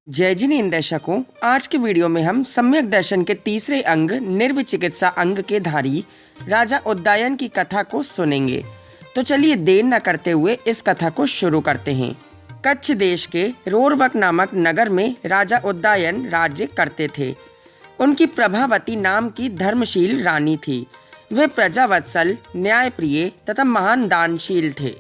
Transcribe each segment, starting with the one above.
जय जिनेंद्र दर्शकों, आज के वीडियो में हम सम्यक दर्शन के तीसरे अंग निर्विचिकित्सा अंग के धारी राजा उदयन की कथा को सुनेंगे। तो चलिए देर न करते हुए इस कथा को शुरू करते हैं। कच्छ देश के रोरवक नामक नगर में राजा उदयन राज्य करते थे। उनकी प्रभावती नाम की धर्मशील रानी थी। वे प्रजावत्सल, न्यायप्रिय तथा महान दानशील थे।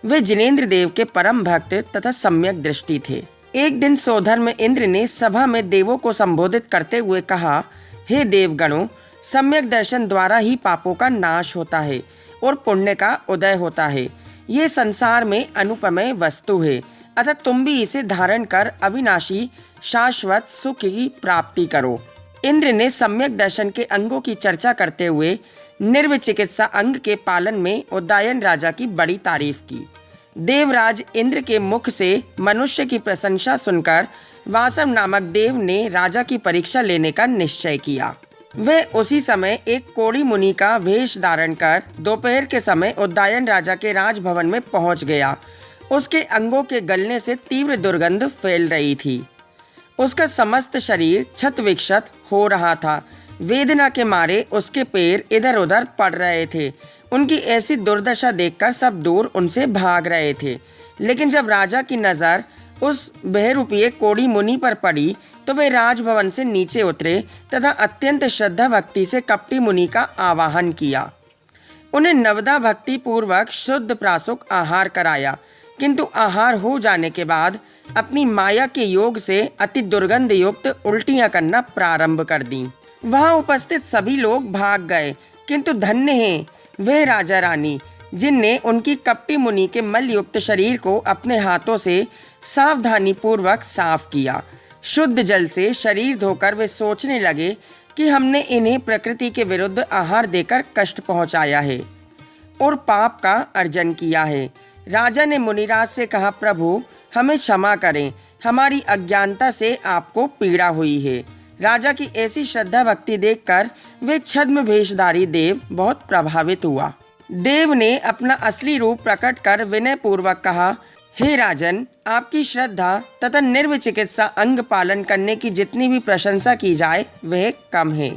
वे जिनेंद्र देव के परम भक्त तथा सम्यक दृष्टि थे। एक दिन सोधर्म इंद्र ने सभा में देवों को संबोधित करते हुए कहा, हे देवगणों, सम्यक दर्शन द्वारा ही पापों का नाश होता है और पुण्य का उदय होता है। ये संसार में अनुपमेय वस्तु है, अतः तुम भी इसे धारण कर अविनाशी शाश्वत सुख की प्राप्ति करो। इंद्र ने सम्यक दर्शन के अंगों की चर्चा करते हुए निर्विचिकित्सा अंग के पालन में उदयन राजा की बड़ी तारीफ की। देवराज इंद्र के मुख से मनुष्य की प्रशंसा सुनकर वासव नामक देव ने राजा की परीक्षा लेने का निश्चय किया। वे उसी समय एक कोड़ी मुनि का वेश धारण कर दोपहर के समय उदयन राजा के राजभवन में पहुंच गया। उसके अंगों के गलने से तीव्र दुर्गंध फैल रही थी। उसका समस्त शरीर क्षत विक्षत हो रहा था। वेदना के मारे उसके पैर इधर उधर पड़ रहे थे। उनकी ऐसी दुर्दशा देखकर सब दूर उनसे भाग रहे थे। लेकिन जब राजा की नज़र उस बहरूपीय कोड़ी मुनि पर पड़ी तो वे राजभवन से नीचे उतरे तथा अत्यंत श्रद्धा भक्ति से कपटी मुनि का आवाहन किया। उन्हें नवदा भक्ति पूर्वक शुद्ध प्रासुक आहार कराया, किंतु आहार हो जाने के बाद अपनी माया के योग से अति दुर्गंध युक्त उल्टियां करना प्रारंभ कर दी। वहां उपस्थित सभी लोग भाग गए, किंतु धन्य हैं वे राजा रानी जिनने उनकी कपटी मुनि के मलयुक्त शरीर को अपने हाथों से सावधानी पूर्वक साफ किया। शुद्ध जल से शरीर धोकर वे सोचने लगे कि हमने इन्हें प्रकृति के विरुद्ध आहार देकर कष्ट पहुंचाया है और पाप का अर्जन किया है। राजा ने मुनिराज से कहा, प्रभु हमें क्षमा करें, हमारी अज्ञानता से आपको पीड़ा हुई है। राजा की ऐसी श्रद्धा भक्ति देखकर वे छद्म भेषधारी देव बहुत प्रभावित हुआ। देव ने अपना असली रूप प्रकट कर विनय पूर्वक कहा, हे राजन, आपकी श्रद्धा तथा निर्विचिकित्सा अंग पालन करने की जितनी भी प्रशंसा की जाए वह कम है।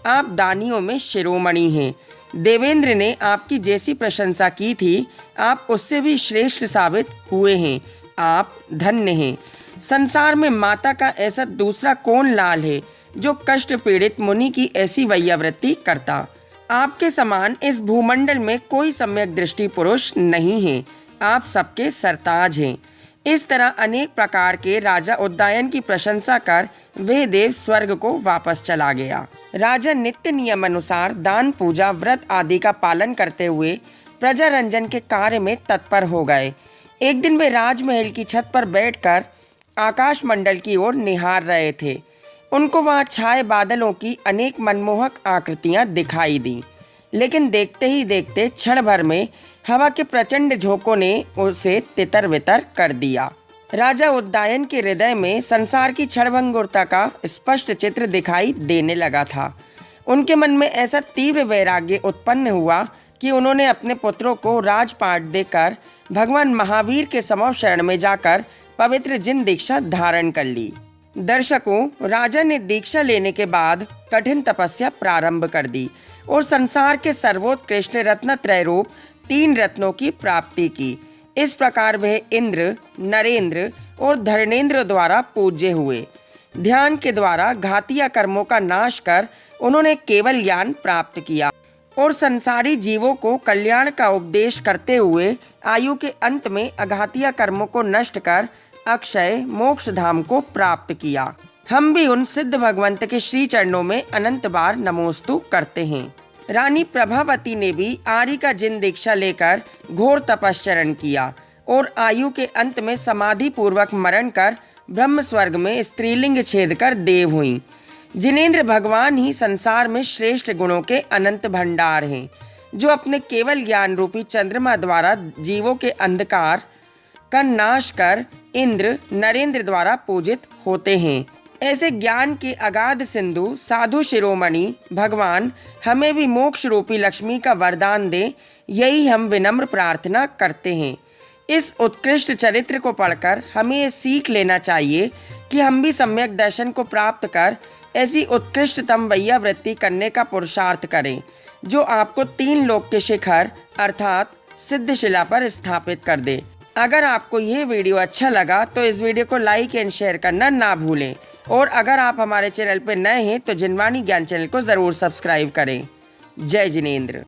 आप दानियों में शिरोमणि हैं। देवेंद्र ने आपकी जैसी प्रशंसा की थी, आप उससे भी श्रेष्ठ साबित हुए हैं। आप धन्य हैं। संसार में माता का ऐसा दूसरा कौन लाल है जो कष्ट पीड़ित मुनि की ऐसी वैयावृत्ति करता। आपके समान इस भूमंडल में कोई सम्यक दृष्टि पुरुष नहीं है। आप सबके सरताज हैं। इस तरह अनेक प्रकार के राजा उदयन की प्रशंसा कर वह देव स्वर्ग को वापस चला गया। राजा नित्य नियम अनुसार दान, पूजा, व्रत आदि का पालन करते हुए प्रजा रंजन के कार्य में तत्पर हो गए। एक दिन वे राजमहल की छत पर बैठकर आकाश मंडल की ओर निहार रहे थे। उनको वहां छाए बादलों की अनेक मनमोहक आकृतियां दिखाई दी, लेकिन देखते ही देखते क्षण भर में हवा के प्रचंड झोंकों ने उसे तितर बितर कर दिया। राजा उदयन के हृदय में संसार की क्षणभंगुरता का स्पष्ट चित्र दिखाई देने लगा था। उनके मन में ऐसा तीव्र वैराग्य उत्पन्न हुआ कि उन्होंने अपने पुत्रों को राजपाट देकर भगवान महावीर के समक्ष शरण में जाकर पवित्र जिन दीक्षा धारण कर ली। दर्शकों, राजा ने दीक्षा लेने के बाद कठिन तपस्या प्रारंभ कर दी और संसार के सर्वोत्कृष्ट रत्नत्रय रूप 3 रत्नों की प्राप्ति की। इस प्रकार वह इंद्र, नरेंद्र और धर्मेंद्र द्वारा पूज्य हुए। ध्यान के द्वारा घातीय कर्मों का नाश कर उन्होंने केवल ज्ञान प्राप्त किया और संसारी जीवों को कल्याण का उपदेश करते हुए आयु के अंत में अघातीय कर्मों को नष्ट कर अक्षय मोक्ष धाम को प्राप्त किया। हम भी उन सिद्ध भगवंत के श्री चरणों में अनंत बार नमोस्तु करते हैं। रानी प्रभावती ने भी आर्य का जिन दीक्षा लेकर घोर तपश्चरण किया और आयु के अंत में समाधि पूर्वक मरण कर ब्रह्म स्वर्ग में स्त्रीलिंग छेद कर देव हुई। जिनेंद्र भगवान ही संसार में श्रेष्ठ गुणों के अनंत भंडार हैं, जो अपने केवल ज्ञान रूपी चंद्रमा द्वारा जीवों के अंधकार का नाश कर इंद्र, नरेंद्र द्वारा पूजित होते हैं। ऐसे ज्ञान के अगाध सिंधु साधु शिरोमणि भगवान हमें भी मोक्ष रूपी लक्ष्मी का वरदान दे, यही हम विनम्र प्रार्थना करते हैं। इस उत्कृष्ट चरित्र को पढ़कर हमें ये सीख लेना चाहिए कि हम भी सम्यक दर्शन को प्राप्त कर ऐसी उत्कृष्टतम वैयावृत्ति करने का पुरुषार्थ करें जो आपको 3 लोक के शिखर अर्थात सिद्धशिला पर स्थापित कर दे। अगर आपको ये वीडियो अच्छा लगा तो इस वीडियो को लाइक एंड शेयर करना ना भूलें, और अगर आप हमारे चैनल पर नए हैं तो जिनवाणी ज्ञान चैनल को ज़रूर सब्सक्राइब करें। जय जिनेंद्र।